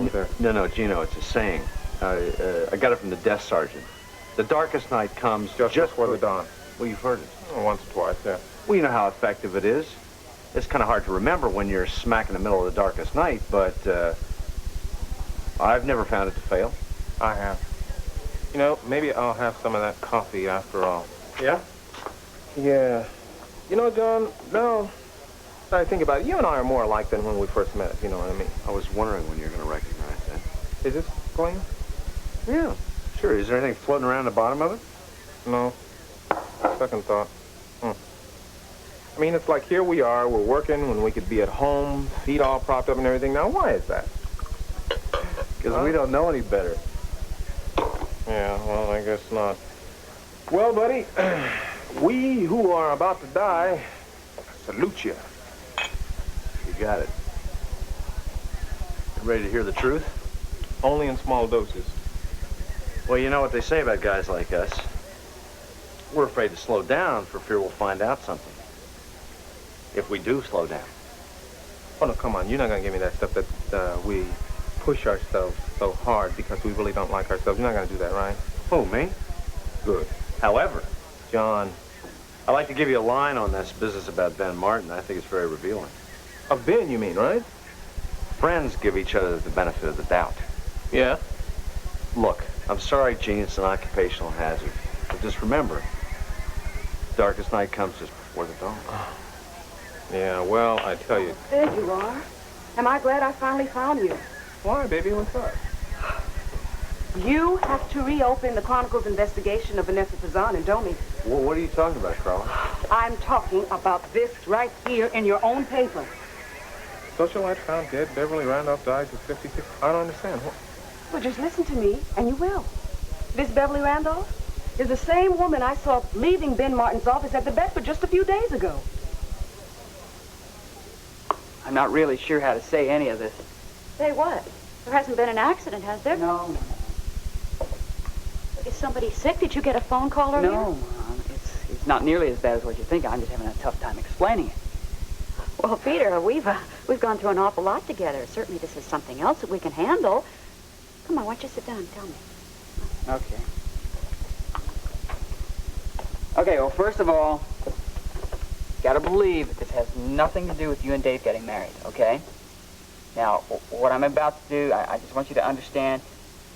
over there. No, Gino, it's a saying. I got it from the desk sergeant. The darkest night comes just before the dawn. Well, you've heard it. Oh, once or twice, yeah. Well, you know how effective it is. It's kind of hard to remember when you're smack in the middle of the darkest night, but I've never found it to fail. I have. You know, maybe I'll have some of that coffee after all. Yeah? Yeah. You know, John, now I think about it, you and I are more alike than when we first met, if you know what I mean. I was wondering when you're going to recognize that. Is this clean? Yeah, sure. Is there anything floating around the bottom of it? No. Second thought. I mean, it's like here we are, we're working when we could be at home, feet all propped up and everything. Now, why is that? Because we don't know any better. Yeah, well, I guess not. Well, buddy, we who are about to die salute you. You got it. You ready to hear the truth? Only in small doses. Well, you know what they say about guys like us. We're afraid to slow down for fear we'll find out something. If we do slow down. Oh, no, come on. You're not going to give me that stuff that we push ourselves so hard because we really don't like ourselves. You're not going to do that, right? Who, me? Good. However, John, I'd like to give you a line on this business about Ben Martin. I think it's very revealing. Of Ben, you mean, right? Friends give each other the benefit of the doubt. Yeah? Look, I'm sorry, Gene, it's an occupational hazard. But just remember, darkest night comes just before the dawn. Yeah, well, I tell you. There you are. Am I glad I finally found you? Why, baby? What's up? You have to reopen the Chronicle's investigation of Vanessa Fazan and Domi. Well, what are you talking about, Carla? I'm talking about this right here in your own paper. Socialite found dead. Beverly Randolph dies at 56. I don't understand. What? Well, just listen to me, and you will. This Beverly Randolph is the same woman I saw leaving Ben Martin's office at the Bedford just a few days ago. I'm not really sure how to say any of this. Say what? There hasn't been an accident, has there? No. Is somebody sick? Did you get a phone call earlier? No, Mom. It's not nearly as bad as what you think. I'm just having a tough time explaining it. Well, Peter, we've gone through an awful lot together. Certainly this is something else that we can handle. Come on, why don't you sit down and tell me? Okay. Okay, well, first of all, gotta believe that this has nothing to do with you and Dave getting married, okay? Now, what I'm about to do, I just want you to understand,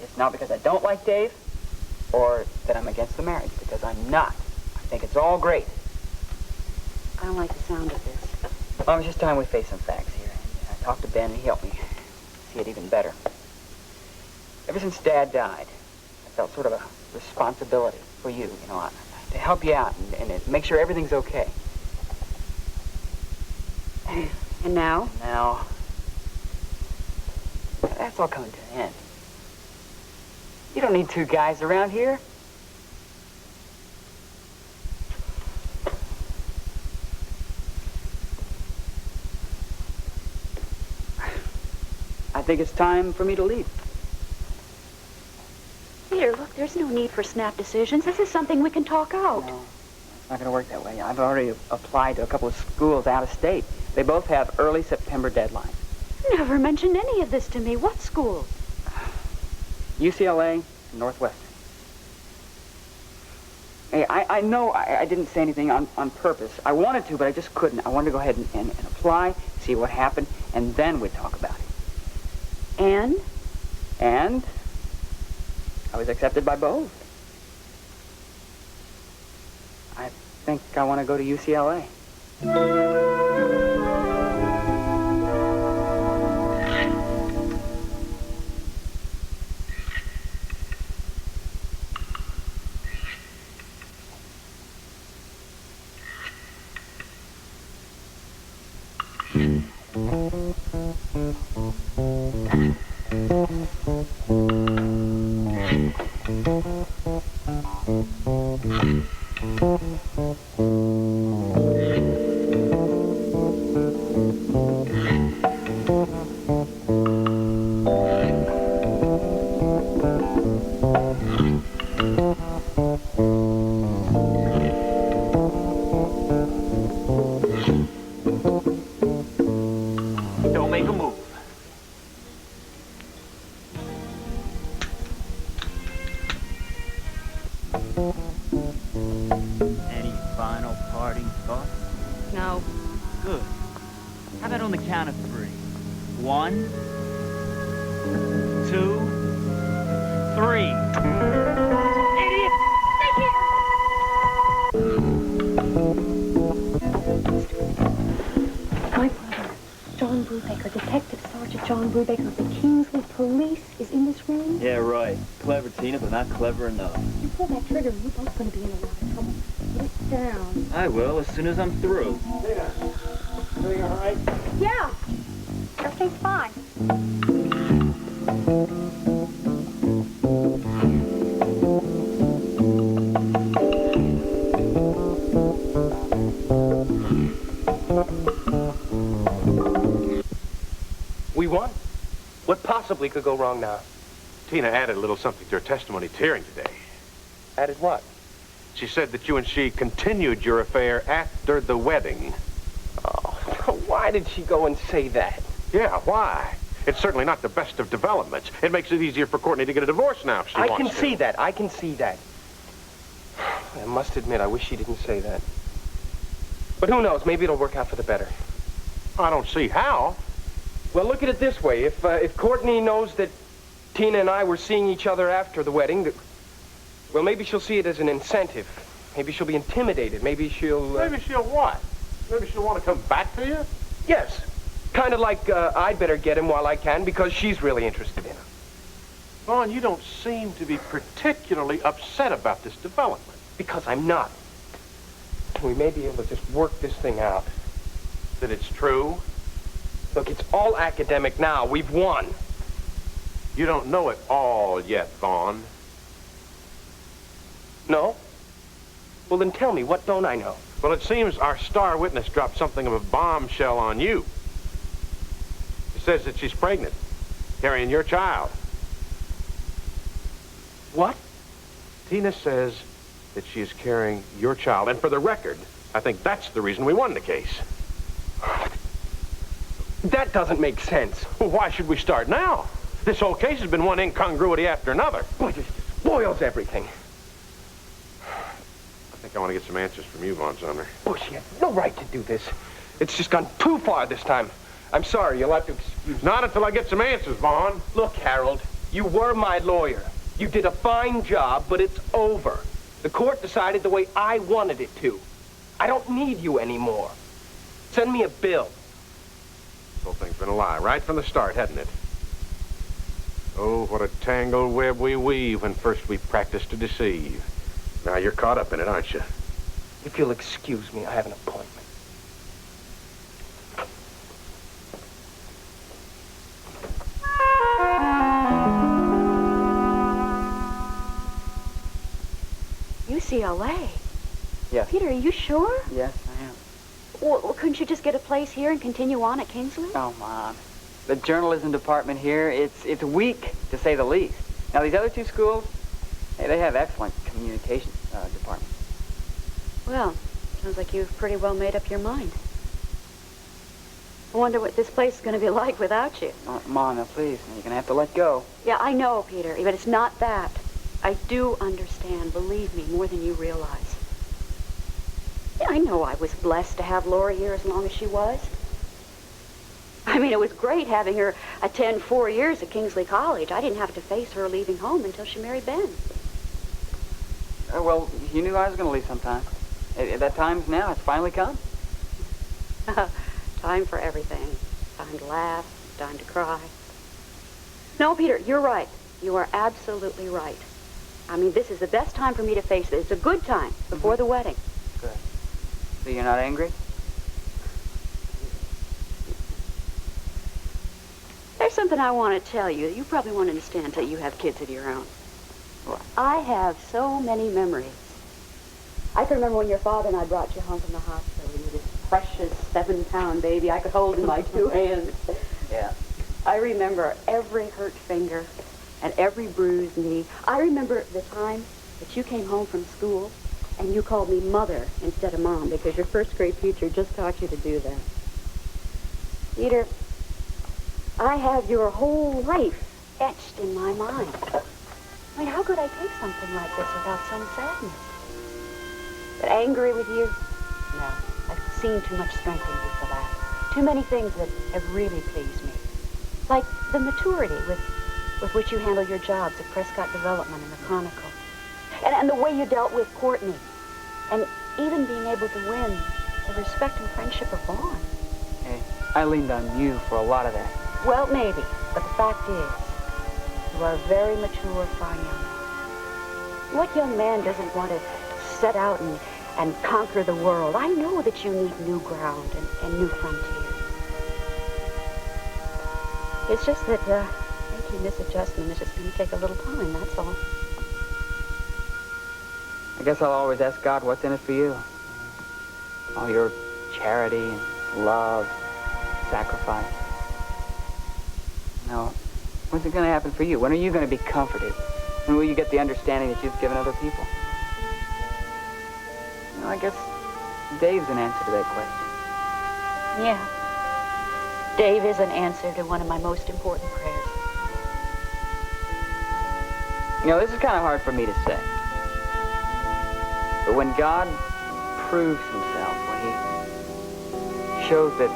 it's not because I don't like Dave or that I'm against the marriage, because I'm not. I think it's all great. I don't like the sound of this. Well, it's just time we face some facts here. I talked to Ben and he helped me see it even better. Ever since Dad died, I felt sort of a responsibility for you, you know, to help you out and make sure everything's okay. And now? Now, that's all coming to an end. You don't need two guys around here. I think it's time for me to leave. Peter, look, there's no need for snap decisions. This is something we can talk out. No, it's not going to work that way. I've already applied to a couple of schools out of state. They both have early September deadlines. You never mentioned any of this to me. What schools? UCLA and Northwestern. Hey, I know I didn't say anything on purpose. I wanted to, but I just couldn't. I wanted to go ahead and apply, see what happened, and then we'd talk about it. And? And I was accepted by both. I think I want to go to UCLA. Any final parting thoughts? No. Good. How about on the count of 3? 1, 2, 3. Idiot! My brother, John Brubaker, Detective Sergeant John Brubaker of the Kingsley Police, is in this room. Yeah, right. Clever, Tina, but not clever enough. You pull that trigger, you're both going to be in a lot of trouble. Get down. I will, as soon as I'm through. Tina, everything all right? Yeah. Everything's fine. We won. What possibly could go wrong now? Tina added a little something to her testimony at the hearing today. Added what? She said that you and she continued your affair after the wedding. Oh, why did she go and say that? Yeah, why? It's certainly not the best of developments. It makes it easier for Courtney to get a divorce now if she wants to. I can see that. I can see that. I must admit, I wish she didn't say that. But who knows? Maybe it'll work out for the better. I don't see how. Well, look at it this way. If Courtney knows that Tina and I were seeing each other after the wedding, well, maybe she'll see it as an incentive. Maybe she'll be intimidated. Maybe she'll... Maybe she'll what? Maybe she'll want to come back to you? Yes. Kind of like I'd better get him while I can because she's really interested in him. Vaughn, you don't seem to be particularly upset about this development. Because I'm not. We may be able to just work this thing out. That it's true? Look, it's all academic now. We've won. You don't know it all yet, Vaughn. No? Well, then tell me, what don't I know? Well, it seems our star witness dropped something of a bombshell on you. She says that she's pregnant, carrying your child. What? Tina says that she is carrying your child. And for the record, I think that's the reason we won the case. That doesn't make sense. Well, why should we start now? This whole case has been one incongruity after another. Boy, it just spoils everything. I think I want to get some answers from you, Vaughn Sumner. Bush, you have no right to do this. It's just gone too far this time. I'm sorry, you'll have to excuse me. Not until I get some answers, Vaughn. Look, Harold, you were my lawyer. You did a fine job, but it's over. The court decided the way I wanted it to. I don't need you anymore. Send me a bill. This whole thing's been a lie right from the start, hasn't it? Oh, what a tangled web we weave when first we practice to deceive. Now you're caught up in it, aren't you? If you'll excuse me, I have an appointment. UCLA? Yes. Peter, are you sure? Yes, I am. Well, couldn't you just get a place here and continue on at Kingsley? Oh, Mom. The journalism department here, it's weak, to say the least. Now, these other two schools, hey, they have excellent communications departments. Well, sounds like you've pretty well made up your mind. I wonder what this place is going to be like without you. Mom, now, please, you're going to have to let go. Yeah, I know, Peter, but it's not that. I do understand, believe me, more than you realize. Yeah, I know I was blessed to have Laura here as long as she was. I mean, it was great having her attend 4 years at Kingsley College. I didn't have to face her leaving home until she married Ben. Well, you knew I was going to leave sometime. That time's now. It's finally come. Time for everything. Time to laugh, time to cry. No, Peter, you're right. You are absolutely right. I mean, this is the best time for me to face this. It's a good time before the wedding. Good. So you're not angry? There's something I want to tell you. You probably won't understand until you have kids of your own. What? I have so many memories. I can remember when your father and I brought you home from the hospital. You were this precious 7-pound baby I could hold in my 2 hands. Yeah. I remember every hurt finger and every bruised knee. I remember the time that you came home from school and you called me Mother instead of Mom because your first grade teacher just taught you to do that. Peter, I have your whole life etched in my mind. I mean, how could I take something like this without some sadness? But angry with you? No, I've seen too much strength in you for that. Too many things that have really pleased me. Like the maturity with which you handle your jobs at Prescott Development and the Chronicle. And the way you dealt with Courtney. And even being able to win the respect and friendship of Vaughn. Hey, I leaned on you for a lot of that. Well, maybe. But the fact is, you are a very mature, fine young man. What young man doesn't want to set out and conquer the world? I know that you need new ground and new frontiers. It's just that making this adjustment is just going to take a little time, that's all. I guess I'll always ask God what's in it for you. All your charity and love, sacrifice. Now, when's it going to happen for you? When are you going to be comforted? When will you get the understanding that you've given other people? You know, I guess Dave's an answer to that question. Yeah. Dave is an answer to one of my most important prayers. You know, this is kind of hard for me to say. But when God proves himself, when he shows that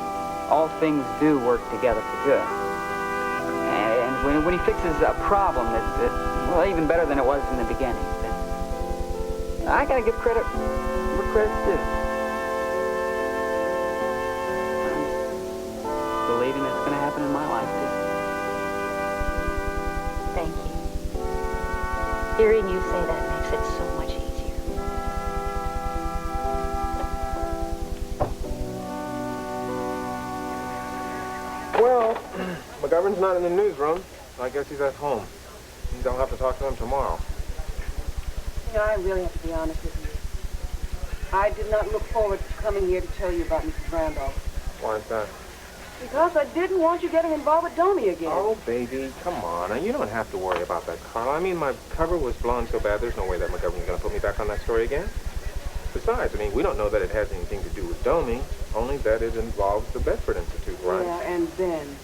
all things do work together for good, and when he fixes a problem that's well, even better than it was in the beginning, then I gotta give credit where credit's due. I'm believing it's gonna happen in my life, too. Thank you. Hearing you say that makes it so much easier. Well, McGovern's not in the newsroom, so I guess he's at home. I'll have to talk to him tomorrow. You know, I really have to be honest with you. I did not look forward to coming here to tell you about Mrs. Randolph. Why is that? Because I didn't want you getting involved with Domi again. Oh, baby, come on. Now, you don't have to worry about that, Carla. I mean, my cover was blown so bad, there's no way that McGovern's going to put me back on that story again. Besides, I mean, we don't know that it has anything to do with Domi, only that it involves the Bedford Institute, right? Yeah, and then.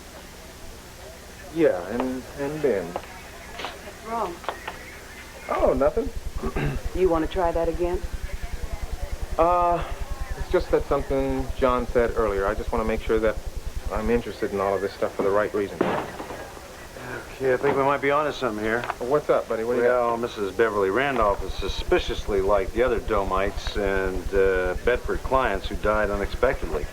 Yeah, and then. What's wrong? Oh, nothing. You want to try that again? It's just that something John said earlier. I just want to make sure that I'm interested in all of this stuff for the right reason. Okay, I think we might be onto something here. Well, what's up, buddy? What do you got? Well, Mrs. Beverly Randolph is suspiciously like the other Domites and Bedford clients who died unexpectedly.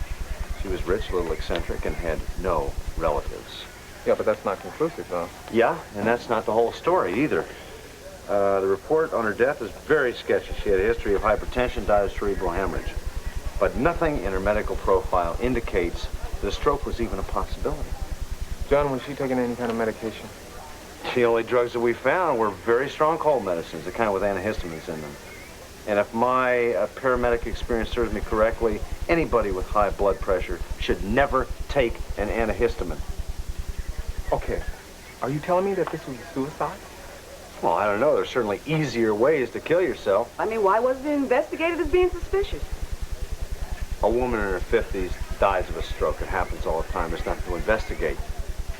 She was rich, a little eccentric, and had no relatives. Yeah, but that's not conclusive, though. Yeah, and that's not the whole story either. The report on her death is very sketchy. She had a history of hypertension, died of cerebral hemorrhage. But nothing in her medical profile indicates that a stroke was even a possibility. John, was she taking any kind of medication? The only drugs that we found were very strong cold medicines, the kind with antihistamines in them. And if my paramedic experience serves me correctly, anybody with high blood pressure should never take an antihistamine. Okay. Are you telling me that this was a suicide? Well, I don't know. There's certainly easier ways to kill yourself. I mean, why wasn't it investigated as being suspicious? A woman in her 50s dies of a stroke. It happens all the time. There's nothing to investigate.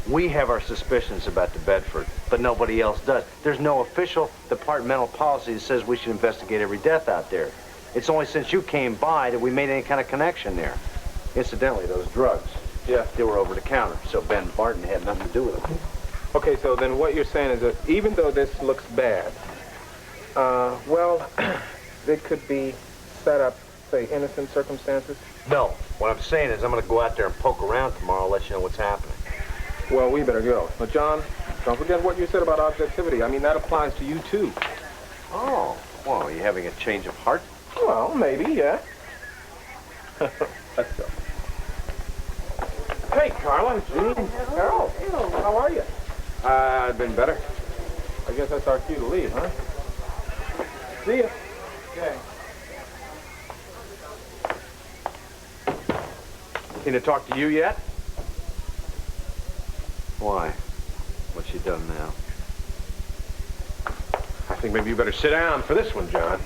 We have our suspicions about the Bedford, but nobody else does. There's no official departmental policy that says we should investigate every death out there. It's only since you came by that we made any kind of connection there. Incidentally, those drugs, Yeah. they were over the counter, so Ben Barton had nothing to do with them. Okay, so then what you're saying is that even though this looks bad, well, it could be set up, say, innocent circumstances? No. What I'm saying is I'm going to go out there and poke around tomorrow and let you know what's happening. Well, we better go. But, John, don't forget what you said about objectivity. I mean, that applies to you, too. Oh. Well, are you having a change of heart? Well, maybe, yeah. Let's go. Hey, Carla, Jean, Harold, how are you? I've been better. I guess that's our cue to leave, huh? See ya. Okay. Tina talk to you yet? Why? What's she done now? I think maybe you better sit down for this one, John.